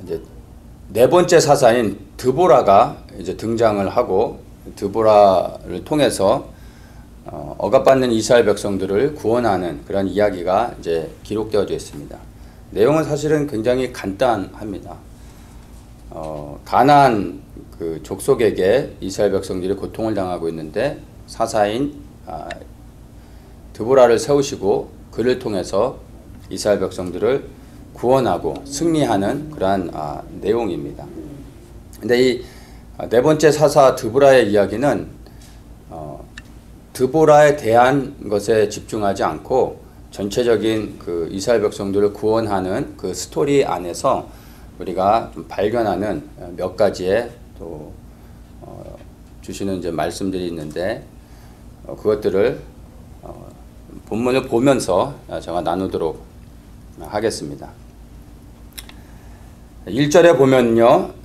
이제 네 번째 사사인 드보라가 이제 등장을 하고 드보라를 통해서 억압받는 이스라엘 백성들을 구원하는 그런 이야기가 이제 기록되어져 있습니다. 내용은 사실은 굉장히 간단합니다. 가나안 그 족속에게 이스라엘 백성들이 고통을 당하고 있는데 사사인 드보라를 세우시고 그를 통해서 이스라엘 백성들을 구원하고 승리하는 그러한 내용입니다. 근데 이 네 번째 사사 드보라의 이야기는 드보라에 대한 것에 집중하지 않고 전체적인 그 이스라엘 백성들을 구원하는 그 스토리 안에서 우리가 좀 발견하는 몇 가지의 또 주시는 이제 말씀들이 있는데 그것들을 본문을 보면서 제가 나누도록 하겠습니다. 1절에 보면요.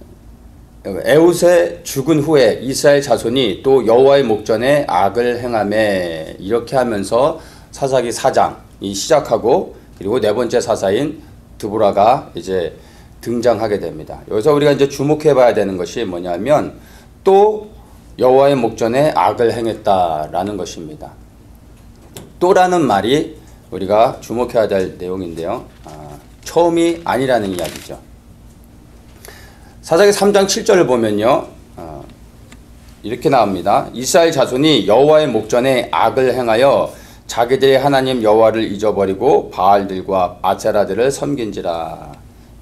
에훗의 죽은 후에 이스라엘 자손이 또 여호와의 목전에 악을 행하매 이렇게 하면서 사사기 4장이 시작하고 그리고 네 번째 사사인 드보라가 이제 등장하게 됩니다. 여기서 우리가 이제 주목해 봐야 되는 것이 뭐냐면 또 여호와의 목전에 악을 행했다라는 것입니다. 또라는 말이 우리가 주목해야 될 내용인데요. 처음이 아니라는 이야기죠. 사사기 3장 7절을 보면요. 이렇게 나옵니다. 이스라엘 자손이 여호와의 목전에 악을 행하여 자기들의 하나님 여호와를 잊어버리고 바알들과 아세라들을 섬긴지라.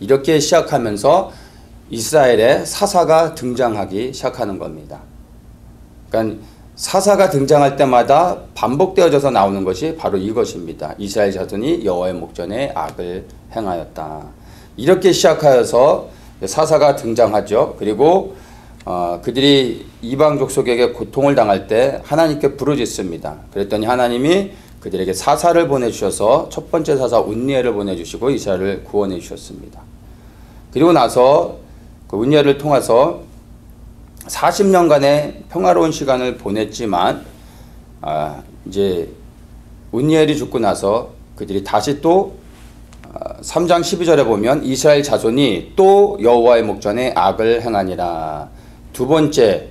이렇게 시작하면서 이스라엘의 사사가 등장하기 시작하는 겁니다. 그러니까 사사가 등장할 때마다 반복되어져서 나오는 것이 바로 이것입니다. 이스라엘 자손이 여호와의 목전에 악을 행하였다. 이렇게 시작하여서 사사가 등장하죠. 그리고 그들이 이방 족속에게 고통을 당할 때 하나님께 부르짖습니다. 그랬더니 하나님이 그들에게 사사를 보내주셔서 첫 번째 사사 운니엘을 보내주시고 이스라엘을 구원해 주셨습니다. 그리고 나서 그 운니엘을 통해서 40년간의 평화로운 시간을 보냈지만 이제 운니엘이 죽고 나서 그들이 다시 또 3장 12절에 보면 이스라엘 자손이 또 여호와의 목전에 악을 행하니라. 두 번째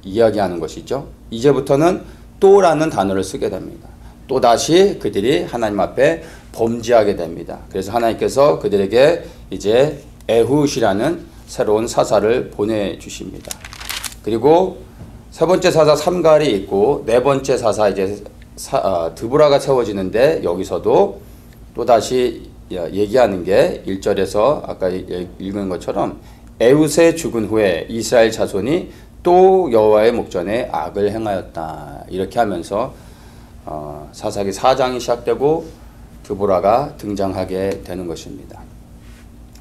이야기하는 것이죠. 이제부터는 또라는 단어를 쓰게 됩니다. 또다시 그들이 하나님 앞에 범죄하게 됩니다. 그래서 하나님께서 그들에게 이제 에훗이라는 새로운 사사를 보내주십니다. 그리고 세 번째 사사 삼갈이 있고 네 번째 사사 이제 드보라가 세워지는데 여기서도 또다시 얘기하는 게 1절에서 아까 읽은 것처럼 에훗의 죽은 후에 이스라엘 자손이 또 여호와의 목전에 악을 행하였다. 이렇게 하면서 사사기 4장이 시작되고 드보라가 등장하게 되는 것입니다.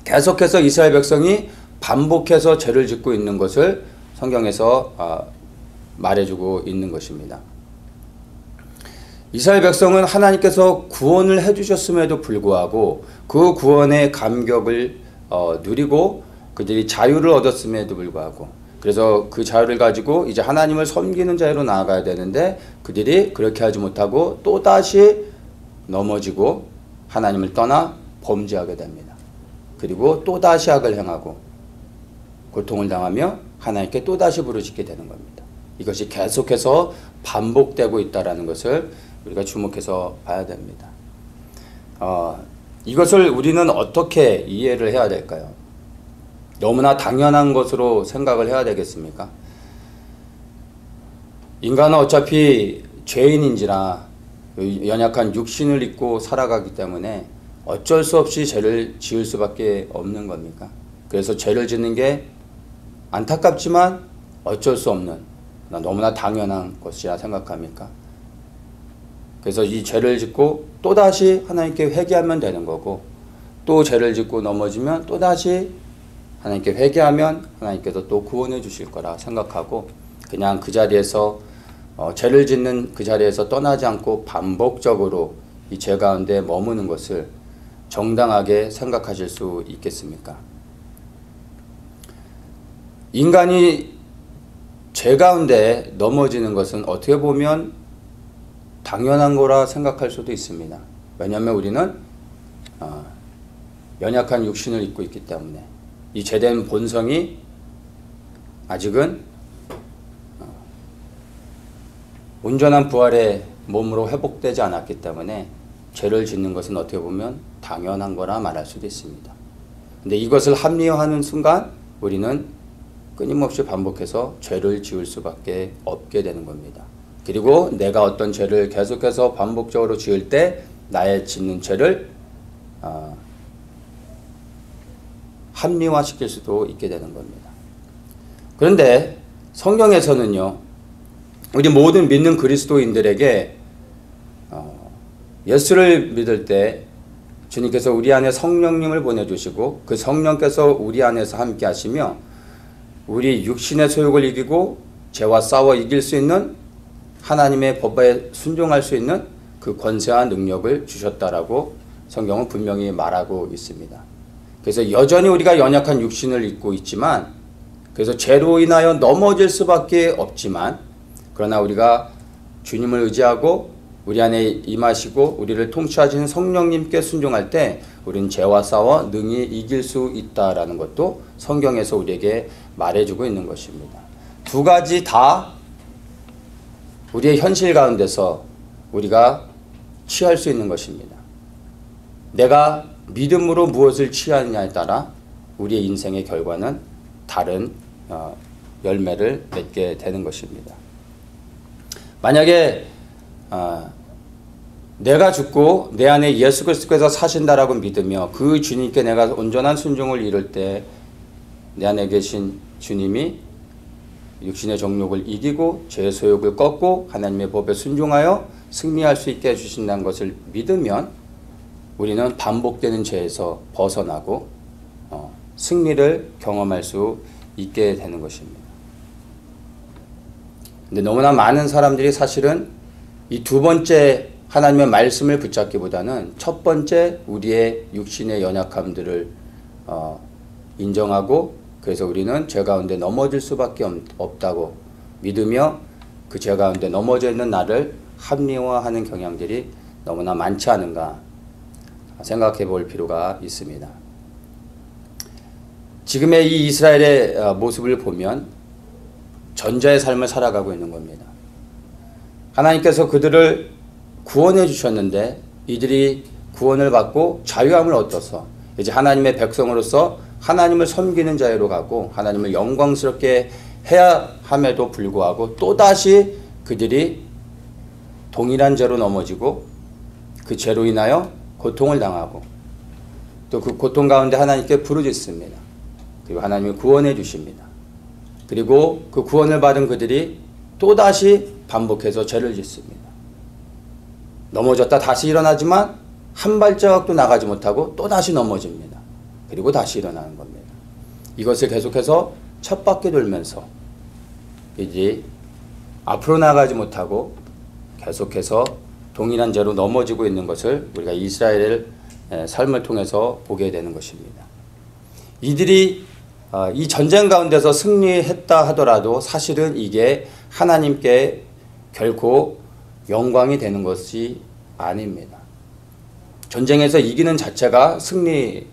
계속해서 이스라엘 백성이 반복해서 죄를 짓고 있는 것을 성경에서 말해주고 있는 것입니다. 이스라엘 백성은 하나님께서 구원을 해주셨음에도 불구하고 그 구원의 감격을 누리고 그들이 자유를 얻었음에도 불구하고 그래서 그 자유를 가지고 이제 하나님을 섬기는 자유로 나아가야 되는데 그들이 그렇게 하지 못하고 또다시 넘어지고 하나님을 떠나 범죄하게 됩니다. 그리고 또다시 악을 행하고 고통을 당하며 하나님께 또다시 부르짖게 되는 겁니다. 이것이 계속해서 반복되고 있다는 것을 우리가 주목해서 봐야 됩니다. 이것을 우리는 어떻게 이해를 해야 될까요? 너무나 당연한 것으로 생각을 해야 되겠습니까? 인간은 어차피 죄인인지라 연약한 육신을 입고 살아가기 때문에 어쩔 수 없이 죄를 지을 수밖에 없는 겁니까? 그래서 죄를 짓는 게 안타깝지만 어쩔 수 없는 너무나 당연한 것이라 생각합니까? 그래서 이 죄를 짓고 또다시 하나님께 회개하면 되는 거고 또 죄를 짓고 넘어지면 또다시 하나님께 회개하면 하나님께서 또 구원해 주실 거라 생각하고 그냥 그 자리에서 죄를 짓는 그 자리에서 떠나지 않고 반복적으로 이 죄 가운데 머무는 것을 정당하게 생각하실 수 있겠습니까? 인간이 죄 가운데 넘어지는 것은 어떻게 보면 당연한 거라 생각할 수도 있습니다. 왜냐하면 우리는 연약한 육신을 입고 있기 때문에 이 죄된 본성이 아직은 온전한 부활의 몸으로 회복되지 않았기 때문에 죄를 짓는 것은 어떻게 보면 당연한 거라 말할 수도 있습니다. 근데 이것을 합리화하는 순간 우리는 끊임없이 반복해서 죄를 지을 수밖에 없게 되는 겁니다. 그리고 내가 어떤 죄를 계속해서 반복적으로 지을 때 나의 짓는 죄를 합리화시킬 수도 있게 되는 겁니다. 그런데 성경에서는요, 우리 모든 믿는 그리스도인들에게 예수를 믿을 때 주님께서 우리 안에 성령님을 보내주시고 그 성령께서 우리 안에서 함께 하시며 우리 육신의 소욕을 이기고 죄와 싸워 이길 수 있는 하나님의 법에 순종할 수 있는 그 권세와 능력을 주셨다라고 성경은 분명히 말하고 있습니다. 그래서 여전히 우리가 연약한 육신을 입고 있지만, 그래서 죄로 인하여 넘어질 수밖에 없지만, 그러나 우리가 주님을 의지하고 우리 안에 임하시고 우리를 통치하시는 성령님께 순종할 때 우리는 죄와 싸워 능히 이길 수 있다라는 것도 성경에서 우리에게 말해주고 있는 것입니다. 두 가지 다 우리의 현실 가운데서 우리가 취할 수 있는 것입니다. 내가 믿음으로 무엇을 취하느냐에 따라 우리의 인생의 결과는 다른 열매를 맺게 되는 것입니다. 만약에 내가 죽고 내 안에 예수 그리스도께서 사신다라고 믿으며 그 주님께 내가 온전한 순종을 이룰 때 내 안에 계신 주님이 육신의 정욕을 이기고 죄의 소욕을 꺾고 하나님의 법에 순종하여 승리할 수 있게 해주신다는 것을 믿으면 우리는 반복되는 죄에서 벗어나고 승리를 경험할 수 있게 되는 것입니다. 근데 너무나 많은 사람들이 사실은 이 두 번째 하나님의 말씀을 붙잡기보다는 첫 번째 우리의 육신의 연약함들을 인정하고, 그래서 우리는 죄 가운데 넘어질 수밖에 없다고 믿으며 그 죄 가운데 넘어져 있는 나를 합리화하는 경향들이 너무나 많지 않은가 생각해 볼 필요가 있습니다. 지금의 이 이스라엘의 모습을 보면 전자의 삶을 살아가고 있는 겁니다. 하나님께서 그들을 구원해 주셨는데 이들이 구원을 받고 자유함을 얻어서 이제 하나님의 백성으로서 하나님을 섬기는 자유로 가고 하나님을 영광스럽게 해야 함에도 불구하고 또다시 그들이 동일한 죄로 넘어지고 그 죄로 인하여 고통을 당하고 또 그 고통 가운데 하나님께 부르짖습니다. 그리고 하나님이 구원해 주십니다. 그리고 그 구원을 받은 그들이 또다시 반복해서 죄를 짓습니다. 넘어졌다 다시 일어나지만 한 발자국도 나가지 못하고 또다시 넘어집니다. 그리고 다시 일어나는 겁니다. 이것을 계속해서 쳇바퀴 돌면서 이제 앞으로 나가지 못하고 계속해서 동일한 죄로 넘어지고 있는 것을 우리가 이스라엘의 삶을 통해서 보게 되는 것입니다. 이들이 이 전쟁 가운데서 승리했다 하더라도 사실은 이게 하나님께 결코 영광이 되는 것이 아닙니다. 전쟁에서 이기는 자체가 승리하고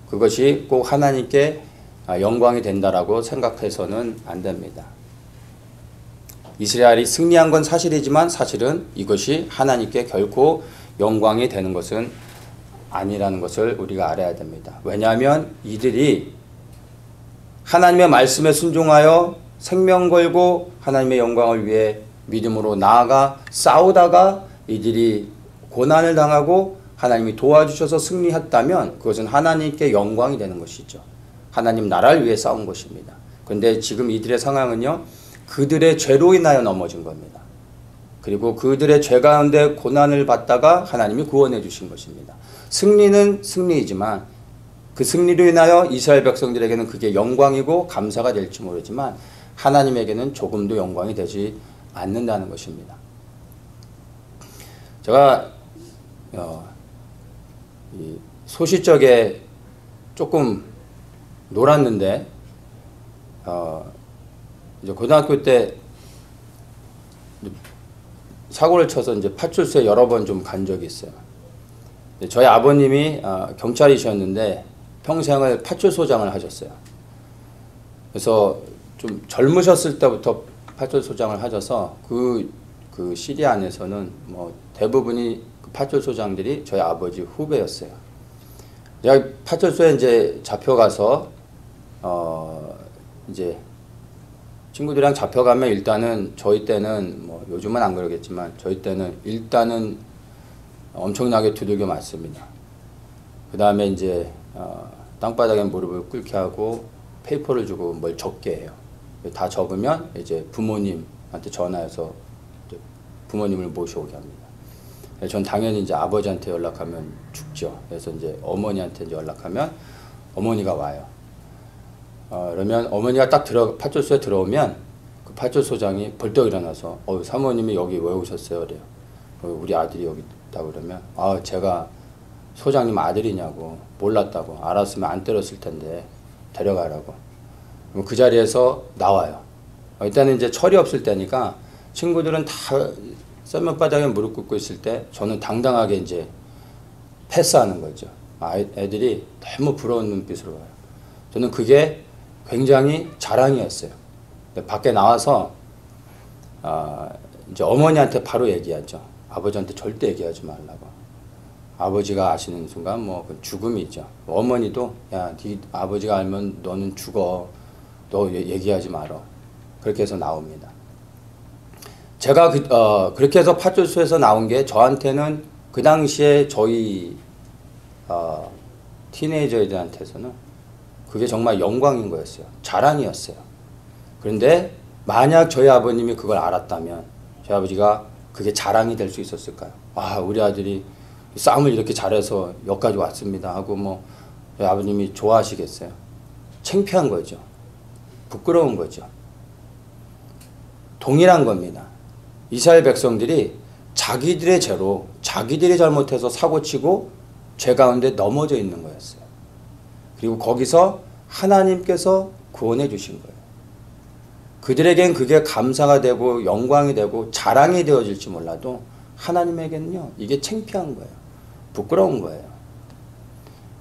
그것이 꼭 하나님께 영광이 된다라고 생각해서는 안 됩니다. 이스라엘이 승리한 건 사실이지만 사실은 이것이 하나님께 결코 영광이 되는 것은 아니라는 것을 우리가 알아야 됩니다. 왜냐하면 이들이 하나님의 말씀에 순종하여 생명 걸고 하나님의 영광을 위해 믿음으로 나아가 싸우다가 이들이 고난을 당하고 하나님이 도와주셔서 승리했다면 그것은 하나님께 영광이 되는 것이죠. 하나님 나라를 위해 싸운 것입니다. 그런데 지금 이들의 상황은요, 그들의 죄로 인하여 넘어진 겁니다. 그리고 그들의 죄 가운데 고난을 받다가 하나님이 구원해 주신 것입니다. 승리는 승리이지만 그 승리로 인하여 이스라엘 백성들에게는 그게 영광이고 감사가 될지 모르지만 하나님에게는 조금도 영광이 되지 않는다는 것입니다. 제가 소시적에 조금 놀았는데 이제 고등학교 때 사고를 쳐서 이제 파출소에 여러 번 좀 간 적이 있어요. 저희 아버님이 경찰이셨는데 평생을 파출소장을 하셨어요. 그래서 좀 젊으셨을 때부터 파출소장을 하셔서 그 시리 안에서는 뭐 대부분이 그 파출소장들이 저희 아버지 후배였어요. 제가 파출소에 이제 잡혀가서 이제 친구들이랑 잡혀가면 일단은 저희 때는 뭐 요즘은 안 그러겠지만 저희 때는 일단은 엄청나게 두들겨 맞습니다. 그 다음에 이제 땅바닥에 무릎을 꿇게 하고 페이퍼를 주고 뭘 적게 해요. 다 적으면 이제 부모님한테 전화해서 부모님을 모셔오게 합니다. 전 당연히 이제 아버지한테 연락하면 죽죠. 그래서 이제 어머니한테 이제 연락하면 어머니가 와요. 그러면 어머니가 딱 파출소에 들어오면 그 파출소장이 벌떡 일어나서 사모님이 여기 왜 오셨어요? 그래요. 우리 아들이 여기 있다고 그러면 제가 소장님 아들이냐고 몰랐다고 알았으면 안 때렸을 텐데 데려가라고. 그럼 그 자리에서 나와요. 일단은 이제 철이 없을 때니까 친구들은 다 썰매바닥에 무릎 꿇고 있을 때 저는 당당하게 이제 패스하는 거죠. 애들이 너무 부러운 눈빛으로 봐요. 저는 그게 굉장히 자랑이었어요. 밖에 나와서 이제 어머니한테 바로 얘기하죠. 아버지한테 절대 얘기하지 말라고. 아버지가 아시는 순간 뭐 죽음이죠. 어머니도 네 아버지가 알면 너는 죽어. 너 얘기하지 말어. 그렇게 해서 나옵니다. 제가 그렇게 해서 파출소에서 나온 게 저한테는 그 당시에 저희 티네이저들한테서는 그게 정말 영광인 거였어요. 자랑이었어요. 그런데 만약 저희 아버님이 그걸 알았다면 저희 아버지가 그게 자랑이 될 수 있었을까요? 우리 아들이 싸움을 이렇게 잘해서 여기까지 왔습니다 하고 뭐 저희 아버님이 좋아하시겠어요? 창피한 거죠. 부끄러운 거죠. 동일한 겁니다. 이스라엘 백성들이 자기들의 죄로 자기들이 잘못해서 사고치고 죄 가운데 넘어져 있는 거였어요. 그리고 거기서 하나님께서 구원해 주신 거예요. 그들에겐 그게 감사가 되고 영광이 되고 자랑이 되어질지 몰라도 하나님에게는요 이게 창피한 거예요. 부끄러운 거예요.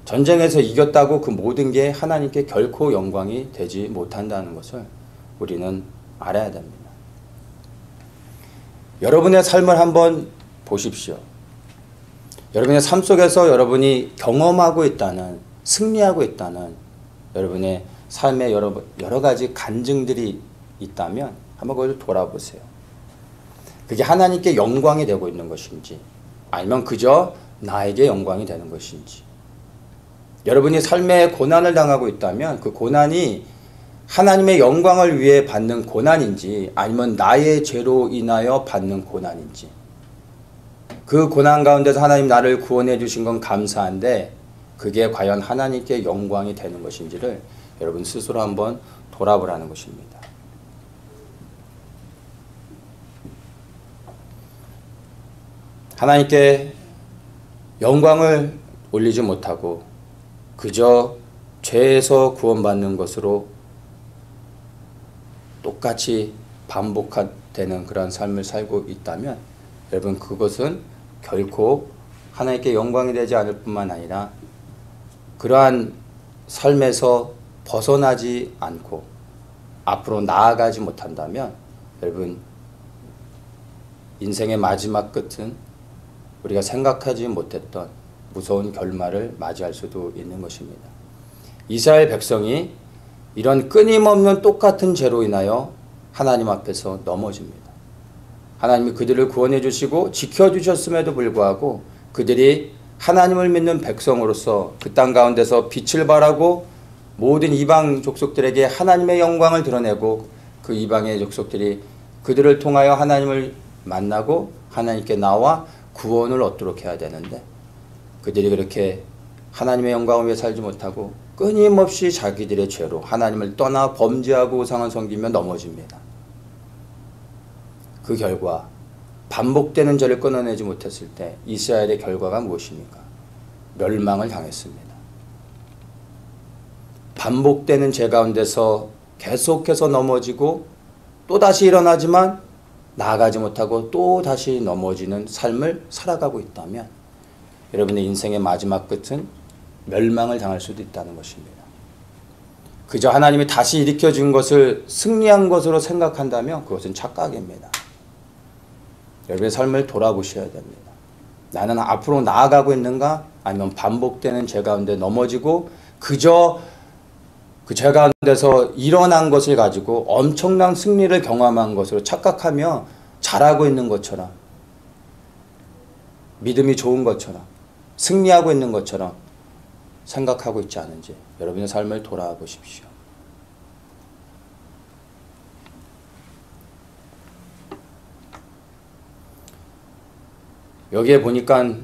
전쟁에서 이겼다고 그 모든 게 하나님께 결코 영광이 되지 못한다는 것을 우리는 알아야 됩니다. 여러분의 삶을 한번 보십시오. 여러분의 삶 속에서 여러분이 경험하고 있다는, 승리하고 있다는 여러분의 삶에 여러 가지 간증들이 있다면 한번 그걸 돌아보세요. 그게 하나님께 영광이 되고 있는 것인지 아니면 그저 나에게 영광이 되는 것인지. 여러분이 삶에 고난을 당하고 있다면 그 고난이 하나님의 영광을 위해 받는 고난인지 아니면 나의 죄로 인하여 받는 고난인지, 그 고난 가운데서 하나님 나를 구원해 주신 건 감사한데 그게 과연 하나님께 영광이 되는 것인지를 여러분 스스로 한번 돌아보라는 것입니다. 하나님께 영광을 올리지 못하고 그저 죄에서 구원받는 것으로 똑같이 반복되는 그런 삶을 살고 있다면 여러분 그것은 결코 하나님께 영광이 되지 않을 뿐만 아니라 그러한 삶에서 벗어나지 않고 앞으로 나아가지 못한다면 여러분 인생의 마지막 끝은 우리가 생각하지 못했던 무서운 결말을 맞이할 수도 있는 것입니다. 이스라엘 백성이 이런 끊임없는 똑같은 죄로 인하여 하나님 앞에서 넘어집니다. 하나님이 그들을 구원해 주시고 지켜주셨음에도 불구하고 그들이 하나님을 믿는 백성으로서 그 땅 가운데서 빛을 발하고 모든 이방 족속들에게 하나님의 영광을 드러내고 그 이방의 족속들이 그들을 통하여 하나님을 만나고 하나님께 나와 구원을 얻도록 해야 되는데 그들이 그렇게 하나님의 영광을 위해 살지 못하고 끊임없이 자기들의 죄로 하나님을 떠나 범죄하고 우상을 섬기며 넘어집니다. 그 결과 반복되는 죄를 끊어내지 못했을 때 이스라엘의 결과가 무엇입니까? 멸망을 당했습니다. 반복되는 죄 가운데서 계속해서 넘어지고 또다시 일어나지만 나아가지 못하고 또다시 넘어지는 삶을 살아가고 있다면 여러분의 인생의 마지막 끝은 멸망을 당할 수도 있다는 것입니다. 그저 하나님이 다시 일으켜 준 것을 승리한 것으로 생각한다면 그것은 착각입니다. 여러분의 삶을 돌아보셔야 됩니다. 나는 앞으로 나아가고 있는가? 아니면 반복되는 죄 가운데 넘어지고 그저 그 죄 가운데서 일어난 것을 가지고 엄청난 승리를 경험한 것으로 착각하며 잘하고 있는 것처럼, 믿음이 좋은 것처럼, 승리하고 있는 것처럼 생각하고 있지 않은지 여러분의 삶을 돌아보십시오. 여기에 보니까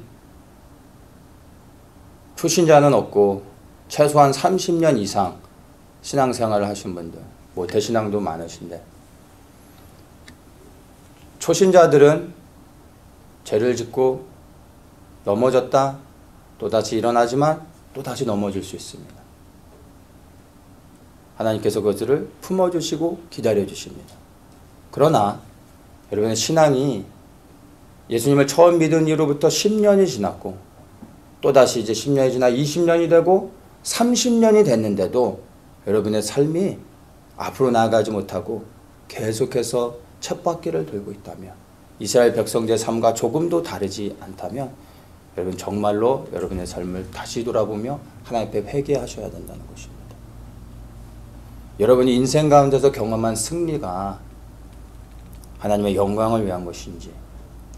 초신자는 없고 최소한 30년 이상 신앙생활을 하신 분들, 대신앙도 많으신데, 초신자들은 죄를 짓고 넘어졌다 또다시 일어나지만 또다시 넘어질 수 있습니다. 하나님께서 그것을 품어주시고 기다려주십니다. 그러나 여러분의 신앙이 예수님을 처음 믿은 이후로부터 10년이 지났고 또다시 이제 10년이 지나 20년이 되고 30년이 됐는데도 여러분의 삶이 앞으로 나아가지 못하고 계속해서 쳇바퀴를 돌고 있다면, 이스라엘 백성들의 삶과 조금도 다르지 않다면 여러분 정말로 여러분의 삶을 다시 돌아보며 하나님 앞에 회개하셔야 된다는 것입니다. 여러분이 인생 가운데서 경험한 승리가 하나님의 영광을 위한 것인지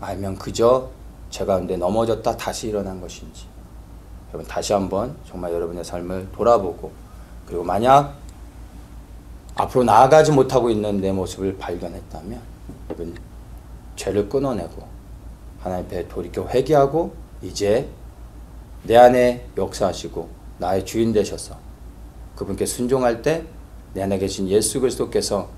아니면 그저 죄 가운데 넘어졌다 다시 일어난 것인지, 여러분 다시 한번 정말 여러분의 삶을 돌아보고, 그리고 만약 앞으로 나아가지 못하고 있는 내 모습을 발견했다면 여러분 죄를 끊어내고 하나님 앞에 돌이켜 회개하고 이제 내 안에 역사하시고 나의 주인 되셔서 그분께 순종할 때 내 안에 계신 예수 그리스도께서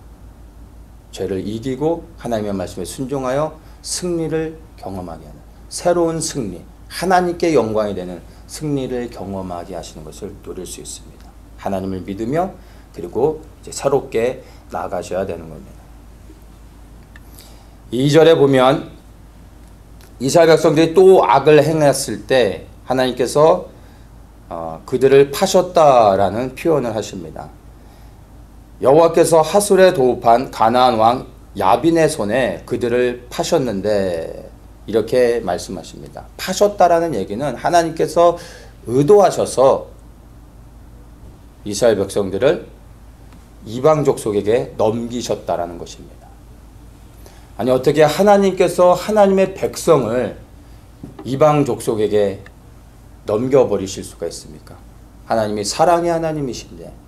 죄를 이기고 하나님의 말씀에 순종하여 승리를 경험하게 하는 새로운 승리, 하나님께 영광이 되는 승리를 경험하게 하시는 것을 누릴 수 있습니다. 하나님을 믿으며 그리고 이제 새롭게 나아가셔야 되는 겁니다. 2절에 보면 이스라엘 백성들이 또 악을 행했을 때 하나님께서 그들을 파셨다라는 표현을 하십니다. 여호와께서 하솔에 도읍한 가나안 왕 야빈의 손에 그들을 파셨는데 이렇게 말씀하십니다. 파셨다라는 얘기는 하나님께서 의도하셔서 이스라엘 백성들을 이방 족속에게 넘기셨다라는 것입니다. 아니 어떻게 하나님께서 하나님의 백성을 이방 족속에게 넘겨버리실 수가 있습니까? 하나님이 사랑의 하나님이신데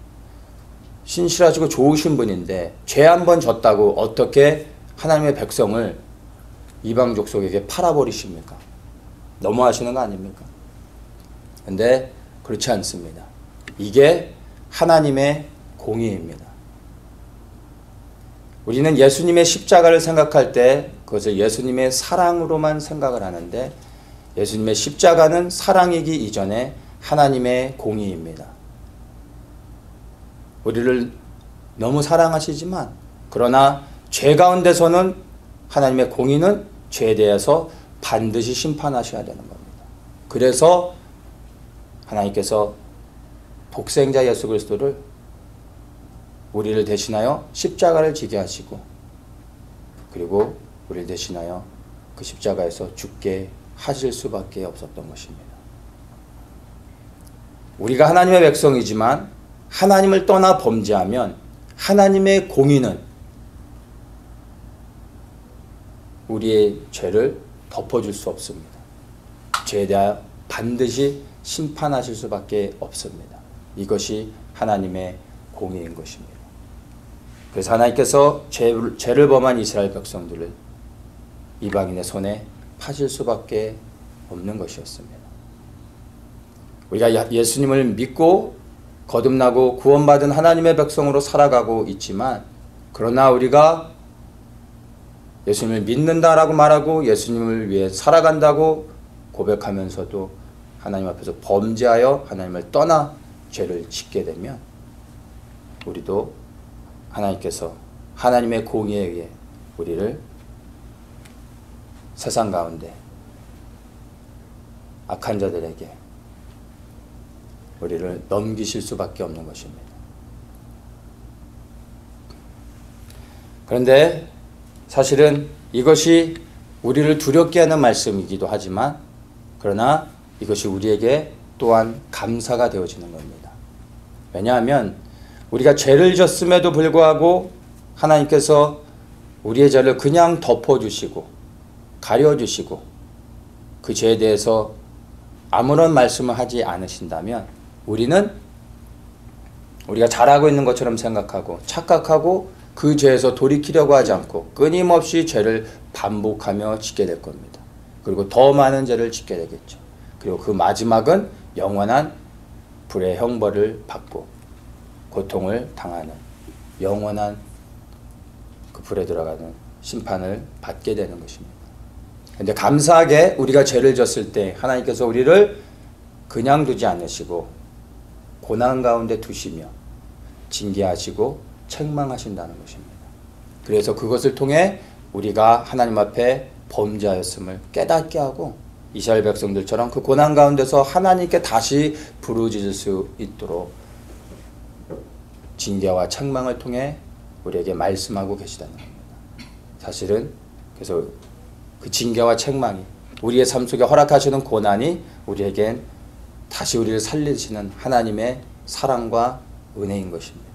신실하시고 좋으신 분인데 죄 한 번 졌다고 어떻게 하나님의 백성을 이방 족속에게 팔아버리십니까? 너무하시는 거 아닙니까? 근데 그렇지 않습니다. 이게 하나님의 공의입니다. 우리는 예수님의 십자가를 생각할 때 그것을 예수님의 사랑으로만 생각을 하는데 예수님의 십자가는 사랑이기 이전에 하나님의 공의입니다. 우리를 너무 사랑하시지만 그러나 죄 가운데서는 하나님의 공의는 죄에 대해서 반드시 심판하셔야 되는 겁니다. 그래서 하나님께서 독생자 예수 그리스도를 우리를 대신하여 십자가를 지게 하시고 그리고 우리를 대신하여 그 십자가에서 죽게 하실 수밖에 없었던 것입니다. 우리가 하나님의 백성이지만 하나님을 떠나 범죄하면 하나님의 공의는 우리의 죄를 덮어줄 수 없습니다. 죄에 대하여 반드시 심판하실 수밖에 없습니다. 이것이 하나님의 공의인 것입니다. 그래서 하나님께서 죄를 범한 이스라엘 백성들을 이방인의 손에 파실 수밖에 없는 것이었습니다. 우리가 예수님을 믿고 거듭나고 구원받은 하나님의 백성으로 살아가고 있지만 그러나 우리가 예수님을 믿는다라고 말하고 예수님을 위해 살아간다고 고백하면서도 하나님 앞에서 범죄하여 하나님을 떠나 죄를 짓게 되면 우리도 하나님께서 하나님의 공의에 의해 우리를 세상 가운데 악한 자들에게 우리를 넘기실 수밖에 없는 것입니다. 그런데 사실은 이것이 우리를 두렵게 하는 말씀이기도 하지만 그러나 이것이 우리에게 또한 감사가 되어지는 겁니다. 왜냐하면 우리가 죄를 졌음에도 불구하고 하나님께서 우리의 죄를 그냥 덮어주시고 가려주시고 그 죄에 대해서 아무런 말씀을 하지 않으신다면 우리는 우리가 잘하고 있는 것처럼 생각하고 착각하고 그 죄에서 돌이키려고 하지 않고 끊임없이 죄를 반복하며 짓게 될 겁니다. 그리고 더 많은 죄를 짓게 되겠죠. 그리고 그 마지막은 영원한 불의 형벌을 받고 고통을 당하는 영원한 그 불에 들어가는 심판을 받게 되는 것입니다. 그런데 감사하게 우리가 죄를 졌을 때 하나님께서 우리를 그냥 두지 않으시고 고난 가운데 두시며 징계하시고 책망하신다는 것입니다. 그래서 그것을 통해 우리가 하나님 앞에 범죄하였음을 깨닫게 하고 이스라엘 백성들처럼 그 고난 가운데서 하나님께 다시 부르짖을 수 있도록 징계와 책망을 통해 우리에게 말씀하고 계시다는 겁니다. 사실은 그래서 그 징계와 책망이 우리의 삶 속에 허락하시는 고난이 우리에겐 다시 우리를 살리시는 하나님의 사랑과 은혜인 것입니다.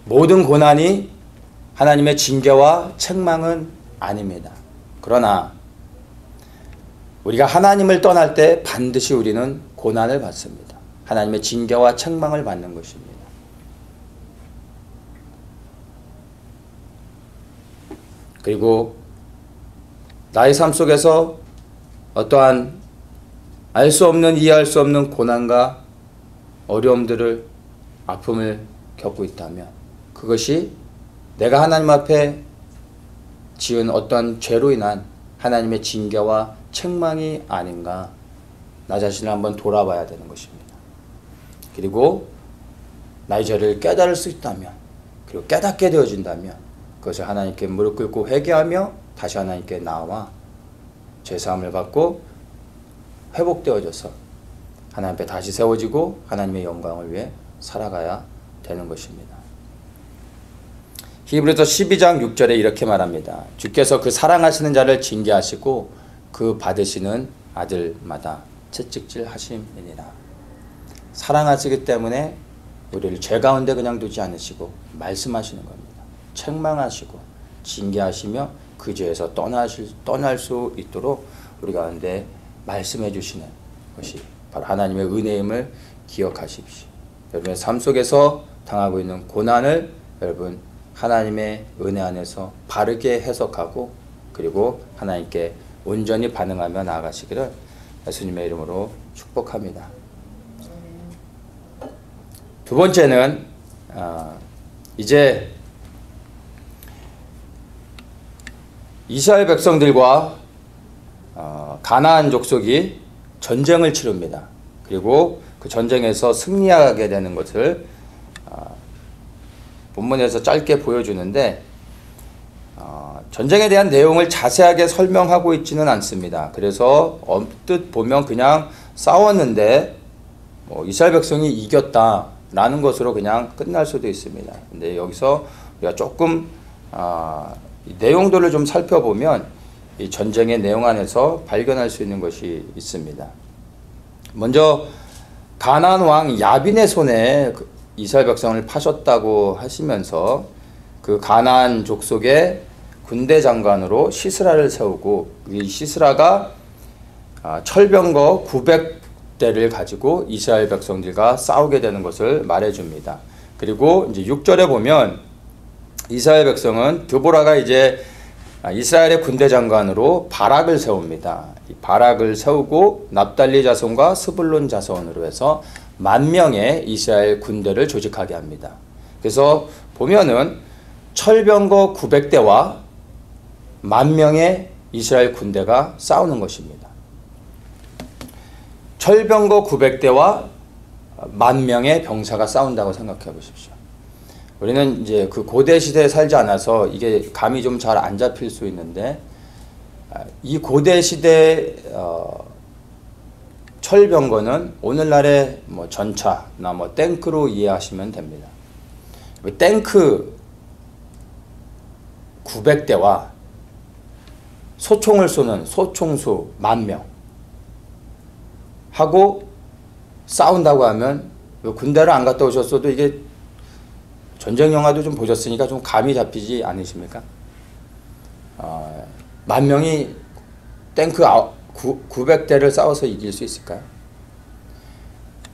모든 고난이 하나님의 징계와 책망은 아닙니다. 그러나 우리가 하나님을 떠날 때 반드시 우리는 고난을 받습니다. 하나님의 징계와 책망을 받는 것입니다. 그리고 나의 삶 속에서 어떠한 알 수 없는 이해할 수 없는 고난과 어려움들을 아픔을 겪고 있다면 그것이 내가 하나님 앞에 지은 어떤 죄로 인한 하나님의 징계와 책망이 아닌가 나 자신을 한번 돌아봐야 되는 것입니다. 그리고 나의 죄를 깨달을 수 있다면 그리고 깨닫게 되어진다면 그것을 하나님께 무릎 꿇고 회개하며 다시 하나님께 나와 죄사함을 받고 회복되어져서 하나님 앞에 다시 세워지고 하나님의 영광을 위해 살아가야 되는 것입니다. 히브리서 12장 6절에 이렇게 말합니다. 주께서 그 사랑하시는 자를 징계하시고 그 받으시는 아들마다 채찍질 하심이니라. 사랑하시기 때문에 우리를 죄 가운데 그냥 두지 않으시고 말씀하시는 겁니다. 책망하시고 징계하시며 그 죄에서 떠날 수 있도록 우리 가운데 말씀해 주시는 것이 바로 하나님의 은혜임을 기억하십시오. 여러분의 삶 속에서 당하고 있는 고난을 여러분 하나님의 은혜 안에서 바르게 해석하고 그리고 하나님께 온전히 반응하며 나아가시기를 예수님의 이름으로 축복합니다. 두 번째는 이제 이스라엘 백성들과 가나안 족속이 전쟁을 치릅니다. 그리고 그 전쟁에서 승리하게 되는 것을 본문에서 짧게 보여주는데 전쟁에 대한 내용을 자세하게 설명하고 있지는 않습니다. 그래서 언뜻 보면 그냥 싸웠는데 이스라엘 백성이 이겼다라는 것으로 그냥 끝날 수도 있습니다. 근데 여기서 우리가 조금 내용들을 좀 살펴보면 이 전쟁의 내용 안에서 발견할 수 있는 것이 있습니다. 먼저 가나안 왕 야빈의 손에 이스라엘 백성을 파셨다고 하시면서 그 가나안 족속의 군대 장관으로 시스라를 세우고 이 시스라가 철병거 900대를 가지고 이스라엘 백성들과 싸우게 되는 것을 말해줍니다. 그리고 이제 6절에 보면 이스라엘 백성은 드보라가 이제 이스라엘의 군대 장관으로 바락을 세웁니다. 이 바락을 세우고 납달리 자손과 스불론 자손으로 해서 10,000명의 이스라엘 군대를 조직하게 합니다. 그래서 보면은 철병거 900대와 10,000명의 이스라엘 군대가 싸우는 것입니다. 철병거 900대와 10,000명의 병사가 싸운다고 생각해 보십시오. 우리는 이제 그 고대 시대에 살지 않아서 이게 감이 좀 잘 안 잡힐 수 있는데 이 고대 시대 철병거는 오늘날의 뭐 전차나 뭐 탱크로 이해하시면 됩니다. 탱크 900대와 소총을 쏘는 소총수 10,000명 하고 싸운다고 하면 군대를 안 갔다 오셨어도 이게 전쟁 영화도 좀 보셨으니까 좀 감이 잡히지 않으십니까? 10,000명이 탱크 900대를 싸워서 이길 수 있을까요?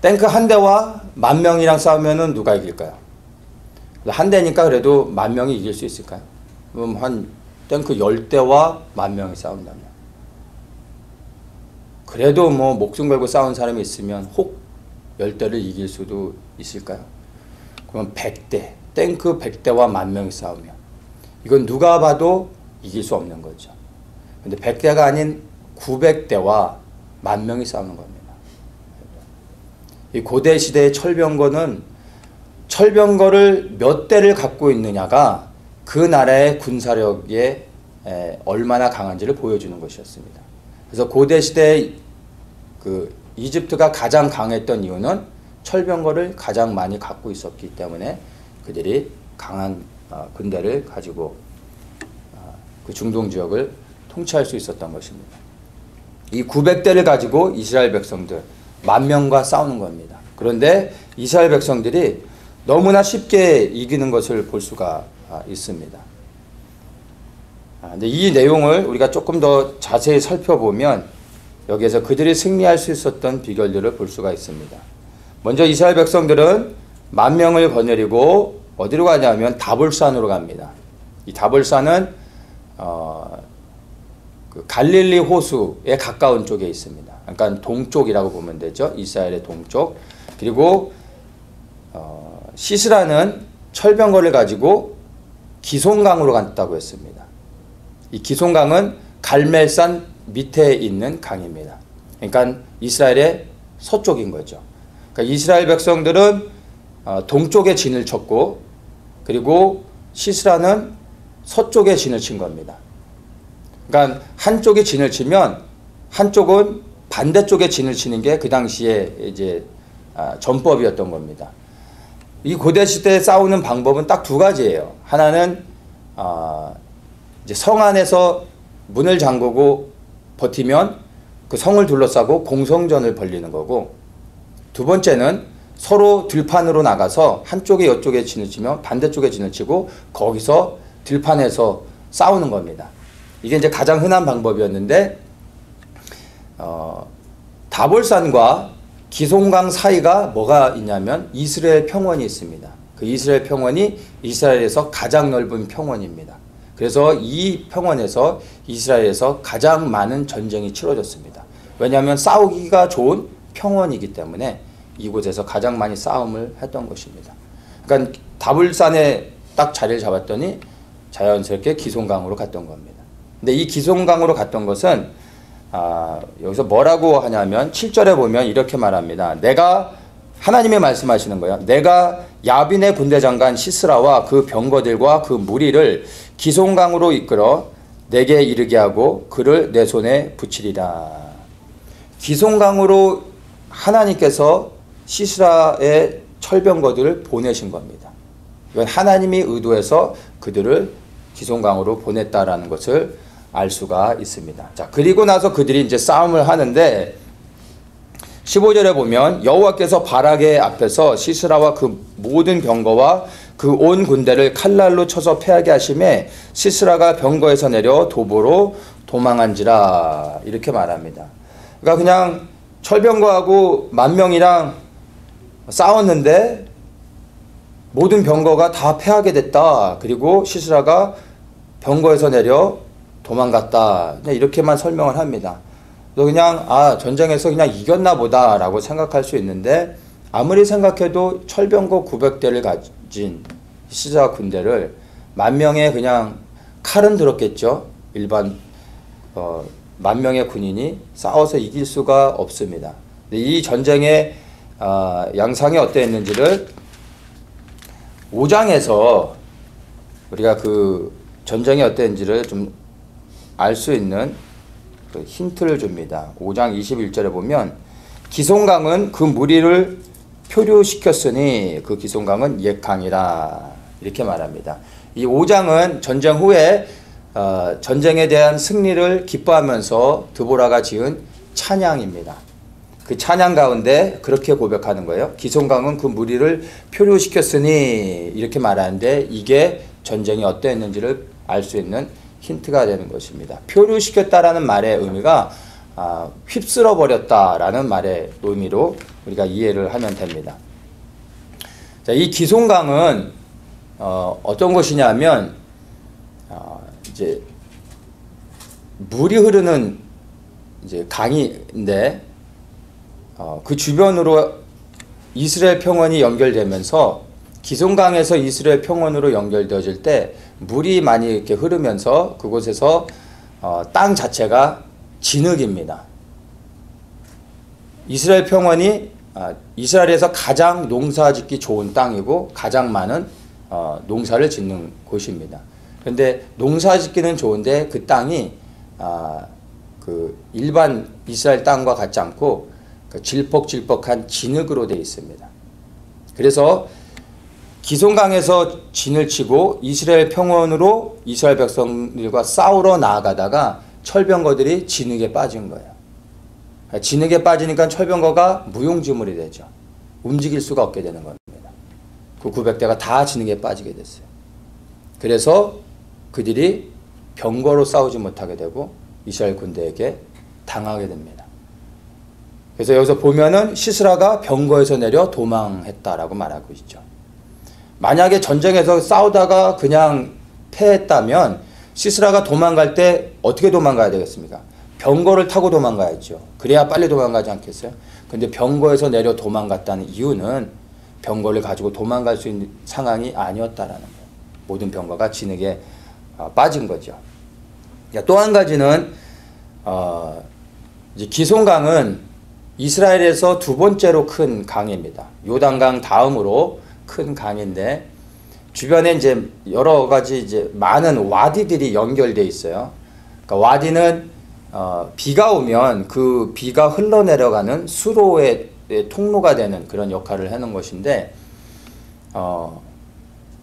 탱크 한 대와 10,000명이랑 싸우면은 누가 이길까요? 한 대니까 그래도 10,000명이 이길 수 있을까요? 그럼 한 탱크 10대와 10,000명이 싸운다면 그래도 뭐 목숨 걸고 싸운 사람이 있으면 혹 10대를 이길 수도 있을까요? 그럼 100대, 탱크 100대와 10,000명이 싸우면 이건 누가 봐도 이길 수 없는 거죠. 근데 100대가 아닌 900대와 10,000명이 싸우는 겁니다. 이 고대 시대의 철병거는 철병거를 몇 대를 갖고 있느냐가 그 나라의 군사력에 얼마나 강한지를 보여주는 것이었습니다. 그래서 고대 시대 그 이집트가 가장 강했던 이유는 철병거를 가장 많이 갖고 있었기 때문에 그들이 강한 군대를 가지고 그 중동 지역을 통치할 수 있었던 것입니다. 이 900대를 가지고 이스라엘 백성들 10,000명과 싸우는 겁니다. 그런데 이스라엘 백성들이 너무나 쉽게 이기는 것을 볼 수가 있습니다. 근데 이 내용을 우리가 조금 더 자세히 살펴보면 여기에서 그들이 승리할 수 있었던 비결들을 볼 수가 있습니다. 먼저 이스라엘 백성들은 10,000명을 거느리고 어디로 가냐면 다볼산으로 갑니다. 이 다볼산은 그 갈릴리 호수에 가까운 쪽에 있습니다. 그러니까 동쪽이라고 보면 되죠. 이스라엘의 동쪽. 그리고 시스라는 철병거를 가지고 기송강으로 갔다고 했습니다. 이 기송강은 갈멜산 밑에 있는 강입니다. 그러니까 이스라엘의 서쪽인 거죠. 그러니까 이스라엘 백성들은 동쪽에 진을 쳤고 그리고 시스라는 서쪽에 진을 친 겁니다. 그러니까 한쪽에 진을 치면 한쪽은 반대쪽에 진을 치는 게 그 당시에 이제 전법이었던 겁니다. 이 고대 시대에 싸우는 방법은 딱 두 가지예요. 하나는 이제 성 안에서 문을 잠그고 버티면 그 성을 둘러싸고 공성전을 벌리는 거고, 두 번째는 서로 들판으로 나가서 한쪽에 이쪽에 진을 치면 반대쪽에 진을 치고 거기서 들판에서 싸우는 겁니다. 이게 이제 가장 흔한 방법이었는데 다볼산과 기송강 사이가 뭐가 있냐면 이스라엘 평원이 있습니다. 그 이스라엘 평원이 이스라엘에서 가장 넓은 평원입니다. 그래서 이 평원에서 이스라엘에서 가장 많은 전쟁이 치러졌습니다. 왜냐하면 싸우기가 좋은 평원이기 때문에 이곳에서 가장 많이 싸움을 했던 것입니다. 그러니까 다볼산에 딱 자리를 잡았더니 자연스럽게 기송강으로 갔던 겁니다. 근데 이 기송강으로 갔던 것은 여기서 뭐라고 하냐면 7절에 보면 이렇게 말합니다. 하나님이 말씀하시는 거예요. 내가 야빈의 군대장관 시스라와 그 병거들과 그 무리를 기송강으로 이끌어 내게 이르게 하고 그를 내 손에 붙이리라. 기송강으로 하나님께서 시스라의 철병거들을 보내신 겁니다. 이건 하나님이 의도해서 그들을 기송강으로 보냈다라는 것을 알 수가 있습니다. 자, 그리고 나서 그들이 이제 싸움을 하는데 15절에 보면 여호와께서 바락의 앞에서 시스라와 그 모든 병거와 그 온 군대를 칼날로 쳐서 패하게 하심에 시스라가 병거에서 내려 도보로 도망한지라 이렇게 말합니다. 그러니까 그냥 철병거하고 10,000명이랑 싸웠는데 모든 병거가 다 패하게 됐다. 그리고 시스라가 병거에서 내려 도망갔다. 그냥 이렇게만 설명을 합니다. 그냥 전쟁에서 그냥 이겼나 보다라고 생각할 수 있는데 아무리 생각해도 철병거 900대를 가진 시스라 군대를 10,000명의 그냥 칼은 들었겠죠. 일반 10,000명의 군인이 싸워서 이길 수가 없습니다. 이 전쟁의 양상이 어땠는지를 5장에서 우리가 그 전쟁이 어땠는지를 좀 알 수 있는 그 힌트를 줍니다. 5장 21절에 보면 기송강은 그 무리를 표류시켰으니 그 기송강은 옛 강이라 이렇게 말합니다. 이 5장은 전쟁 후에 전쟁에 대한 승리를 기뻐하면서 드보라가 지은 찬양입니다. 그 찬양 가운데 그렇게 고백하는 거예요. 기송강은 그 무리를 표류시켰으니 이렇게 말하는데 이게 전쟁이 어떠했는지를 알 수 있는 힌트가 되는 것입니다. 표류시켰다라는 말의 의미가 휩쓸어 버렸다라는 말의 의미로 우리가 이해를 하면 됩니다. 자, 이 기송강은 어떤 것이냐면 이제 물이 흐르는 이제 강인데 그 주변으로 이스라엘 평원이 연결되면서 기송강에서 이스라엘 평원으로 연결되어질 때 물이 많이 이렇게 흐르면서 그곳에서 땅 자체가 진흙입니다. 이스라엘 평원이 이스라엘에서 가장 농사짓기 좋은 땅이고 가장 많은 농사를 짓는 곳입니다. 그런데 농사짓기는 좋은데 그 땅이 그 일반 이스라엘 땅과 같지 않고 질퍽질퍽한 진흙으로 되어 있습니다. 그래서 기송강에서 진을 치고 이스라엘 평원으로 이스라엘 백성들과 싸우러 나아가다가 철병거들이 진흙에 빠진 거예요. 진흙에 빠지니까 철병거가 무용지물이 되죠. 움직일 수가 없게 되는 겁니다. 그 900대가 다 진흙에 빠지게 됐어요. 그래서 그들이 병거로 싸우지 못하게 되고 이스라엘 군대에게 당하게 됩니다. 그래서 여기서 보면은 시스라가 병거에서 내려 도망했다라고 말하고 있죠. 만약에 전쟁에서 싸우다가 그냥 패했다면 시스라가 도망갈 때 어떻게 도망가야 되겠습니까? 병거를 타고 도망가야죠. 그래야 빨리 도망가지 않겠어요? 근데 병거에서 내려 도망갔다는 이유는 병거를 가지고 도망갈 수 있는 상황이 아니었다라는 거예요. 모든 병거가 진흙에 빠진 거죠. 또 한 가지는 이제 기송강은 이스라엘에서 두 번째로 큰 강입니다. 요단강 다음으로 큰 강인데 주변에 이제 여러 가지 이제 많은 와디들이 연결되어 있어요. 그러니까 와디는 비가 오면 그 비가 흘러내려가는 수로의 통로가 되는 그런 역할을 하는 것인데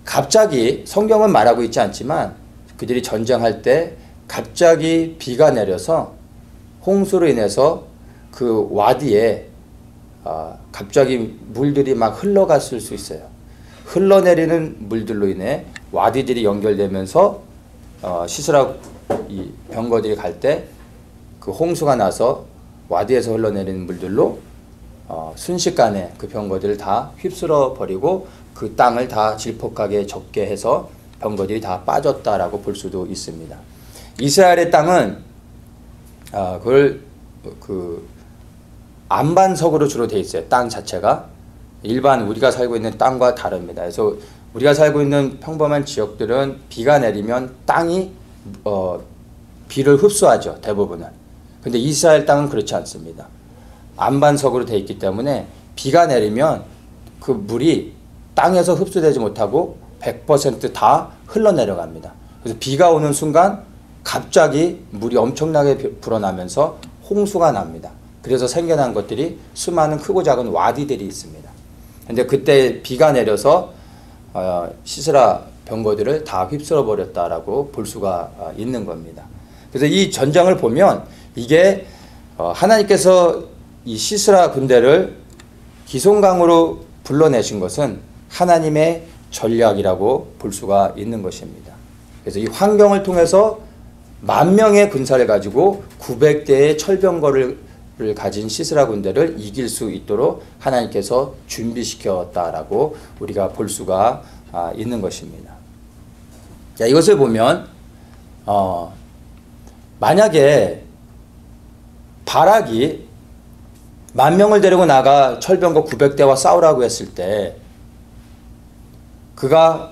갑자기 성경은 말하고 있지 않지만 그들이 전쟁할 때 갑자기 비가 내려서 홍수로 인해서 그 와디에 갑자기 물들이 막 흘러갔을 수 있어요. 흘러내리는 물들로 인해 와디들이 연결되면서 시스라 이 병거들이 갈 때 그 홍수가 나서 와디에서 흘러내리는 물들로 순식간에 그 병거들을 다 휩쓸어 버리고 그 땅을 다 질퍽하게 젖게 해서 병거들이 다 빠졌다라고 볼 수도 있습니다. 이스라엘의 땅은 그걸 그 안반석으로 주로 되어 있어요. 땅 자체가 일반 우리가 살고 있는 땅과 다릅니다. 그래서 우리가 살고 있는 평범한 지역들은 비가 내리면 땅이 비를 흡수하죠. 대부분은. 근데 이스라엘 땅은 그렇지 않습니다. 안반석으로 되어 있기 때문에 비가 내리면 그 물이 땅에서 흡수되지 못하고 100% 다 흘러내려갑니다. 그래서 비가 오는 순간 갑자기 물이 엄청나게 불어나면서 홍수가 납니다. 그래서 생겨난 것들이 수많은 크고 작은 와디들이 있습니다. 근데 그때 비가 내려서 시스라 병거들을 다 휩쓸어 버렸다라고 볼 수가 있는 겁니다. 그래서 이 전쟁을 보면 이게 하나님께서 이 시스라 군대를 기송강으로 불러내신 것은 하나님의 전략이라고 볼 수가 있는 것입니다. 그래서 이 환경을 통해서 10,000명의 군사를 가지고 900대의 철병거를 가진 시스라 군대를 이길 수 있도록 하나님께서 준비시켰다라고 우리가 볼 수가 있는 것입니다. 자, 이것을 보면 만약에 바락이 10,000명을 데리고 나가 철병거 900대와 싸우라고 했을 때 그가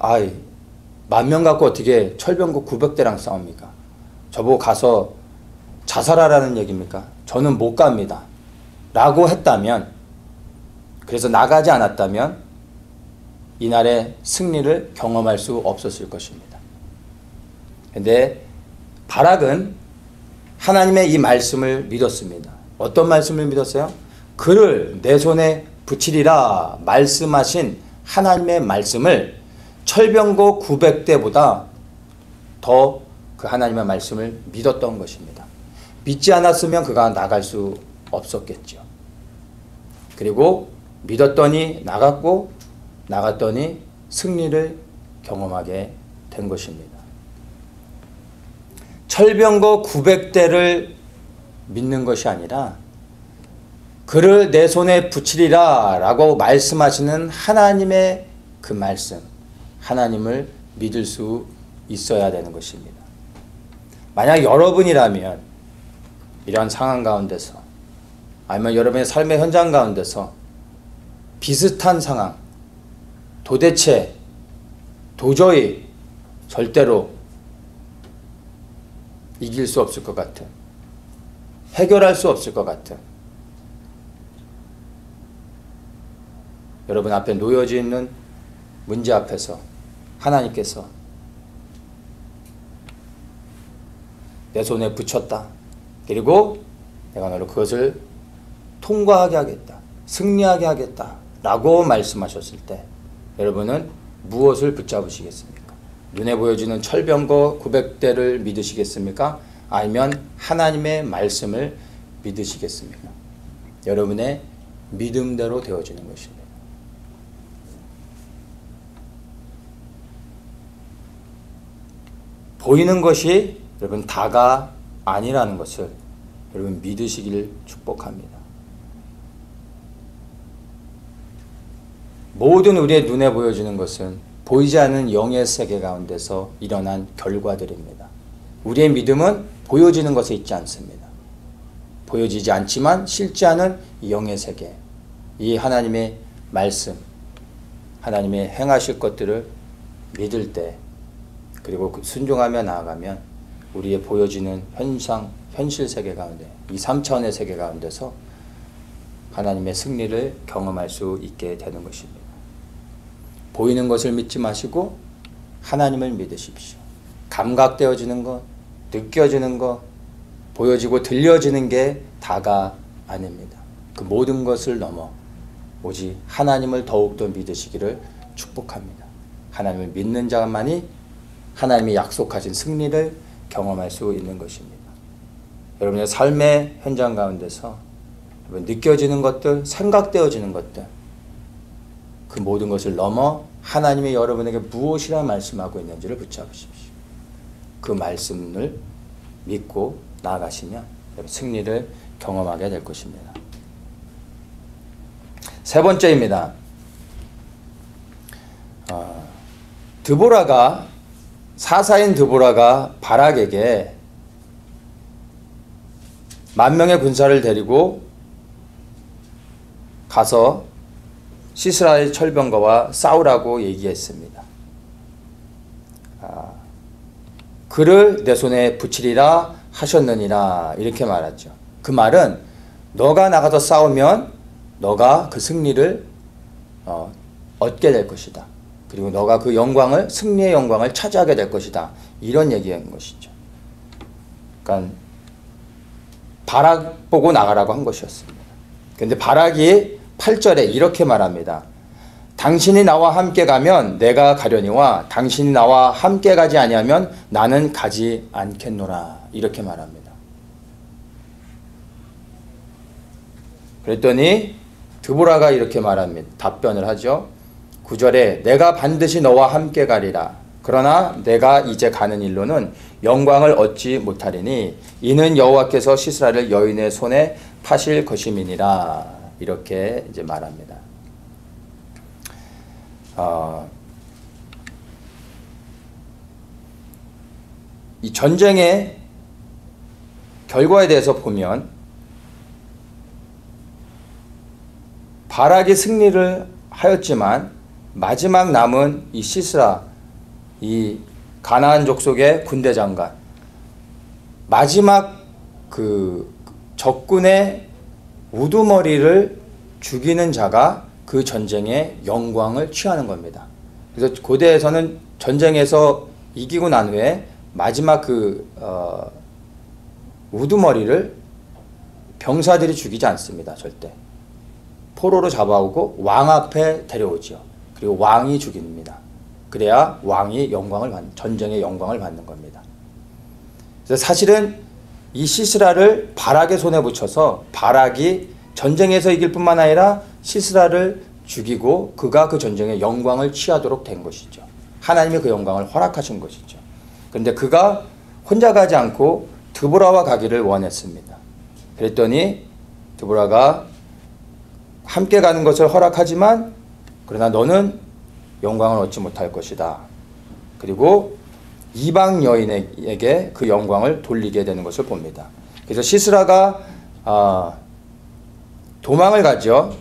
10,000명 갖고 어떻게 철병거 900대랑 싸웁니까? 저보고 가서 자살하라는 얘기입니까? 저는 못 갑니다. 라고 했다면, 그래서 나가지 않았다면 이날의 승리를 경험할 수 없었을 것입니다. 근데 바락은 하나님의 이 말씀을 믿었습니다. 어떤 말씀을 믿었어요? 그를 내 손에 붙이리라 말씀하신 하나님의 말씀을 철병거 900대보다 더 그 하나님의 말씀을 믿었던 것입니다. 믿지 않았으면 그가 나갈 수 없었겠죠. 그리고 믿었더니 나갔고 나갔더니 승리를 경험하게 된 것입니다. 철병거 900대를 믿는 것이 아니라 그를 내 손에 붙이리라 라고 말씀하시는 하나님의 그 말씀, 하나님을 믿을 수 있어야 되는 것입니다. 만약 여러분이라면 이런 상황 가운데서 아니면 여러분의 삶의 현장 가운데서 비슷한 상황, 도저히 절대로 이길 수 없을 것 같은, 해결할 수 없을 것 같은 여러분 앞에 놓여져 있는 문제 앞에서 하나님께서 내 손에 붙였다. 그리고 내가 너를 그것을 통과하게 하겠다. 승리하게 하겠다. 라고 말씀하셨을 때 여러분은 무엇을 붙잡으시겠습니까? 눈에 보여지는 철병거 900대를 믿으시겠습니까? 아니면 하나님의 말씀을 믿으시겠습니까? 여러분의 믿음대로 되어지는 것입니다. 보이는 것이 여러분 다가 아니라는 것을 여러분 믿으시기를 축복합니다. 모든 우리의 눈에 보여지는 것은 보이지 않는 영의 세계 가운데서 일어난 결과들입니다. 우리의 믿음은 보여지는 것에 있지 않습니다. 보여지지 않지만 실지 않은 이 영의 세계, 이 하나님의 말씀, 하나님의 행하실 것들을 믿을 때 그리고 순종하며 나아가면 우리의 보여지는 현실 세계 가운데, 이 3차원의 세계 가운데서 하나님의 승리를 경험할 수 있게 되는 것입니다. 보이는 것을 믿지 마시고 하나님을 믿으십시오. 감각되어지는 것, 느껴지는 것, 보여지고 들려지는 게 다가 아닙니다. 그 모든 것을 넘어 오직 하나님을 더욱더 믿으시기를 축복합니다. 하나님을 믿는 자만이 하나님이 약속하신 승리를 경험할 수 있는 것입니다. 여러분의 삶의 현장 가운데서 느껴지는 것들, 생각되어지는 것들, 그 모든 것을 넘어 하나님이 여러분에게 무엇이라 말씀하고 있는지를 붙잡으십시오. 그 말씀을 믿고 나아가시면 승리를 경험하게 될 것입니다. 세 번째입니다. 사사인 드보라가 바락에게 10,000명의 군사를 데리고 가서 시스라의 철병거와 싸우라고 얘기했습니다. 그를 내 손에 붙이리라 하셨느니라 이렇게 말하죠. 그 말은 너가 나가서 싸우면 너가 그 승리를 얻게 될 것이다. 그리고 너가 그 영광을, 승리의 영광을 차지하게 될 것이다. 이런 얘기한 것이죠. 그러니까 바락 보고 나가라고 한 것이었습니다. 그런데 바락이 8절에 이렇게 말합니다. 당신이 나와 함께 가면 내가 가려니와 당신이 나와 함께 가지 아니하면 나는 가지 않겠노라. 이렇게 말합니다. 그랬더니 드보라가 이렇게 말합니다. 답변을 하죠. 9절에 내가 반드시 너와 함께 가리라. 그러나 내가 이제 가는 일로는 영광을 얻지 못하리니 이는 여호와께서 시스라를 여인의 손에 파실 것임이니라. 이렇게 이제 말합니다. 이 전쟁의 결과에 대해서 보면 바락이 승리를 하였지만 마지막 남은 이 시스라, 이 가나안 족속의 군대 장관, 마지막 그 적군의 우두머리를 죽이는 자가 그 전쟁의 영광을 취하는 겁니다. 그래서 고대에서는 전쟁에서 이기고 난 후에 마지막 우두머리를 병사들이 죽이지 않습니다. 절대. 포로로 잡아오고 왕 앞에 데려오죠. 그리고 왕이 죽입니다. 그래야 왕이 전쟁의 영광을 받는 겁니다. 그래서 사실은 이 시스라를 바락의 손에 붙여서 바락이 전쟁에서 이길 뿐만 아니라 시스라를 죽이고 그가 그 전쟁의 영광을 취하도록 된 것이죠. 하나님이 그 영광을 허락하신 것이죠. 그런데 그가 혼자 가지 않고 드보라와 가기를 원했습니다. 그랬더니 드보라가 함께 가는 것을 허락하지만 그러나 너는 영광을 얻지 못할 것이다. 그리고 이방 여인에게 그 영광을 돌리게 되는 것을 봅니다. 그래서 시스라가 도망을 가죠.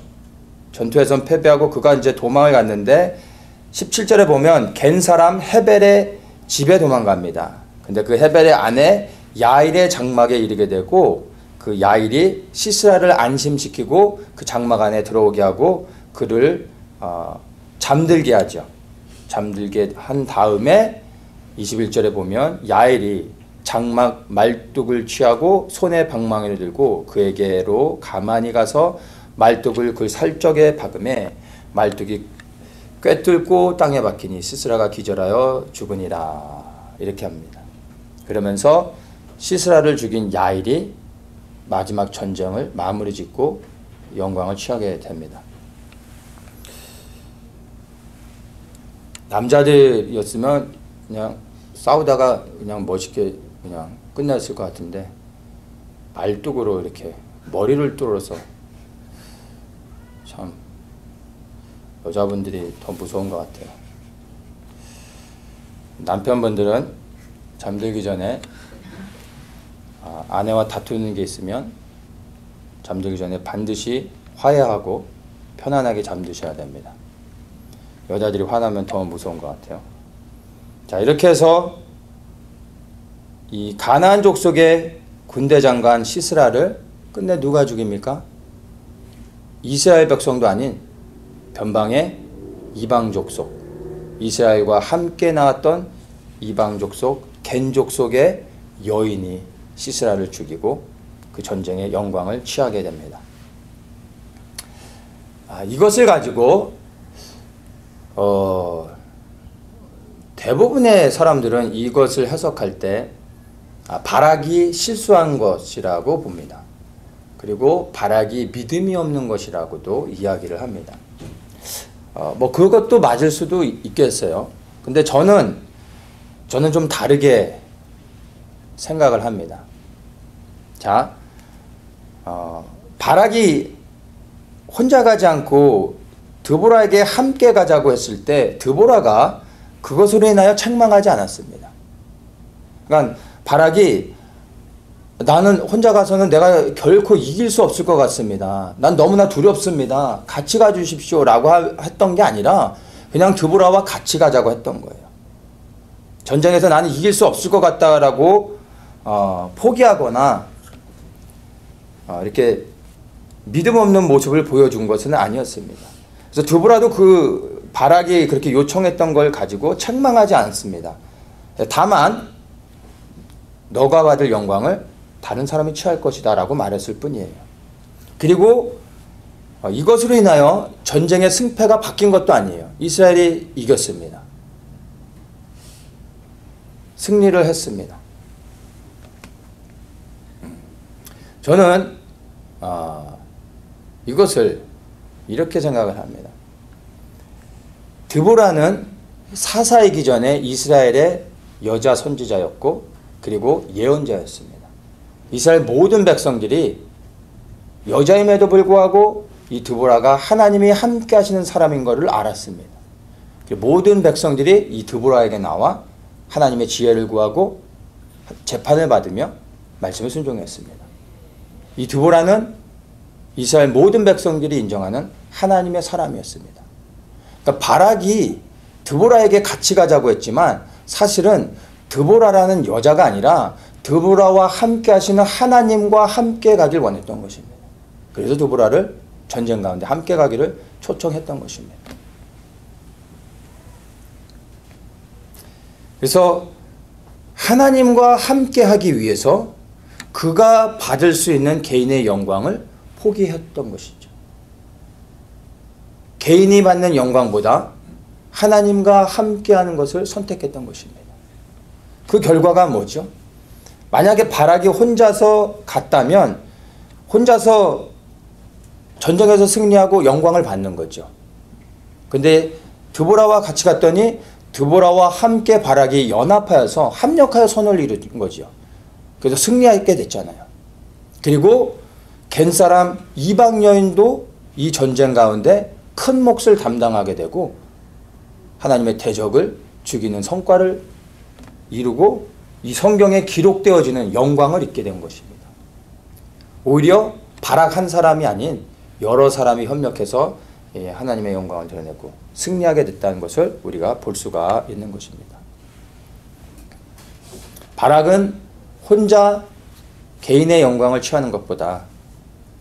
전투에선 패배하고 그가 이제 도망을 갔는데 17절에 보면 겐 사람 헤벨의 집에 도망갑니다. 근데 그 헤벨의 아내 야일의 장막에 이르게 되고 그 야일이 시스라를 안심시키고 그 장막 안에 들어오게 하고 그를 잠들게 하죠. 잠들게 한 다음에 21절에 보면 야일이 장막 말뚝을 취하고 손에 방망이를 들고 그에게로 가만히 가서 말뚝을 그 살적에 박음에 말뚝이 꿰뚫고 땅에 박히니 시스라가 기절하여 죽으니라. 이렇게 합니다. 그러면서 시스라를 죽인 야일이 마지막 전쟁을 마무리 짓고 영광을 취하게 됩니다. 남자들이었으면 그냥 싸우다가 그냥 멋있게 그냥 끝났을 것 같은데 말뚝으로 이렇게 머리를 뚫어서 참 여자분들이 더 무서운 것 같아요. 남편분들은 잠들기 전에 아내와 다투는 게 있으면 잠들기 전에 반드시 화해하고 편안하게 잠드셔야 됩니다. 여자들이 화나면 더 무서운 것 같아요. 자, 이렇게 해서 이 가나안 족속의 군대 장관 시스라를 끝내 누가 죽입니까? 이스라엘 백성도 아닌 변방의 이방 족속, 이스라엘과 함께 나왔던 이방 족속 겐 족속의 여인이 시스라를 죽이고 그 전쟁의 영광을 취하게 됩니다. 이것을 가지고 대부분의 사람들은 이것을 해석할 때 바락이 실수한 것이라고 봅니다. 그리고 바락이 믿음이 없는 것이라고도 이야기를 합니다. 뭐 그것도 맞을 수도 있겠어요. 근데 저는 좀 다르게 생각을 합니다. 자, 바락이 혼자 가지 않고 드보라에게 함께 가자고 했을 때 드보라가 그것으로 인하여 책망하지 않았습니다. 그러니까 바락이 나는 혼자 가서는 내가 결코 이길 수 없을 것 같습니다. 난 너무나 두렵습니다. 같이 가주십시오 라고 했던 게 아니라 그냥 드보라와 같이 가자고 했던 거예요. 전쟁에서 나는 이길 수 없을 것 같다라고 포기하거나 이렇게 믿음 없는 모습을 보여준 것은 아니었습니다. 그래서 드보라도 그 바락이 그렇게 요청했던 걸 가지고 책망하지 않습니다. 다만 너가 받을 영광을 다른 사람이 취할 것이다 라고 말했을 뿐이에요. 그리고 이것으로 인하여 전쟁의 승패가 바뀐 것도 아니에요. 이스라엘이 이겼습니다. 승리를 했습니다. 저는 이것을 이렇게 생각을 합니다. 드보라는 사사이기 전에 이스라엘의 여자 선지자였고 그리고 예언자였습니다. 이스라엘 모든 백성들이 여자임에도 불구하고 이 드보라가 하나님이 함께 하시는 사람인 것을 알았습니다. 모든 백성들이 이 드보라에게 나와 하나님의 지혜를 구하고 재판을 받으며 말씀을 순종했습니다. 이 드보라는 이스라엘 모든 백성들이 인정하는 하나님의 사람이었습니다. 그러니까 바락이 드보라에게 같이 가자고 했지만 사실은 드보라라는 여자가 아니라 드보라와 함께 하시는 하나님과 함께 가길 원했던 것입니다. 그래서 드보라를 전쟁 가운데 함께 가기를 초청했던 것입니다. 그래서 하나님과 함께 하기 위해서 그가 받을 수 있는 개인의 영광을 포기했던 것이죠. 개인이 받는 영광보다 하나님과 함께하는 것을 선택했던 것입니다. 그 결과가 뭐죠? 만약에 바락이 혼자서 갔다면 혼자서 전쟁에서 승리하고 영광을 받는 거죠. 근데 드보라와 같이 갔더니 드보라와 함께 바락이 연합하여서 합력하여 선을 이룬 거죠. 그래서 승리하게 됐잖아요. 그리고 겐 사람 이방 여인도 이 전쟁 가운데 큰 몫을 담당하게 되고 하나님의 대적을 죽이는 성과를 이루고 이 성경에 기록되어지는 영광을 잊게 된 것입니다. 오히려 바락 한 사람이 아닌 여러 사람이 협력해서 하나님의 영광을 드러내고 승리하게 됐다는 것을 우리가 볼 수가 있는 것입니다. 바락은 혼자 개인의 영광을 취하는 것보다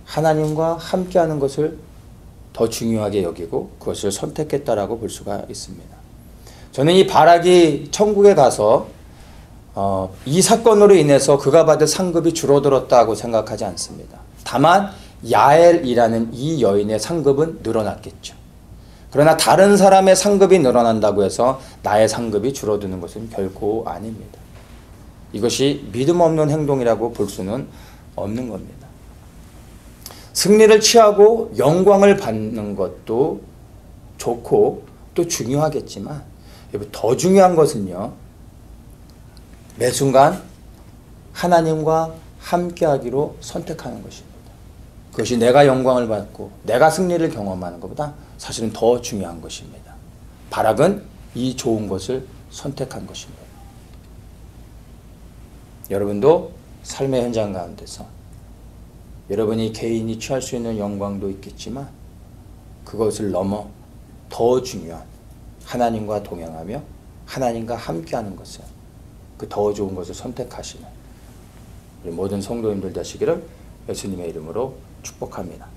하나님과 함께하는 것을 더 중요하게 여기고 그것을 선택했다라고 볼 수가 있습니다. 저는 이 바락이 천국에 가서 이 사건으로 인해서 그가 받을 상급이 줄어들었다고 생각하지 않습니다. 다만 야엘이라는 이 여인의 상급은 늘어났겠죠. 그러나 다른 사람의 상급이 늘어난다고 해서 나의 상급이 줄어드는 것은 결코 아닙니다. 이것이 믿음 없는 행동이라고 볼 수는 없는 겁니다. 승리를 취하고 영광을 받는 것도 좋고 또 중요하겠지만 더 중요한 것은요, 매 순간 하나님과 함께하기로 선택하는 것입니다. 그것이 내가 영광을 받고 내가 승리를 경험하는 것보다 사실은 더 중요한 것입니다. 바락은 이 좋은 것을 선택한 것입니다. 여러분도 삶의 현장 가운데서 여러분이 개인이 취할 수 있는 영광도 있겠지만 그것을 넘어 더 중요한 하나님과 동행하며 하나님과 함께하는 것을, 그 더 좋은 것을 선택하시는 우리 모든 성도님들 되시기를 예수님의 이름으로 축복합니다.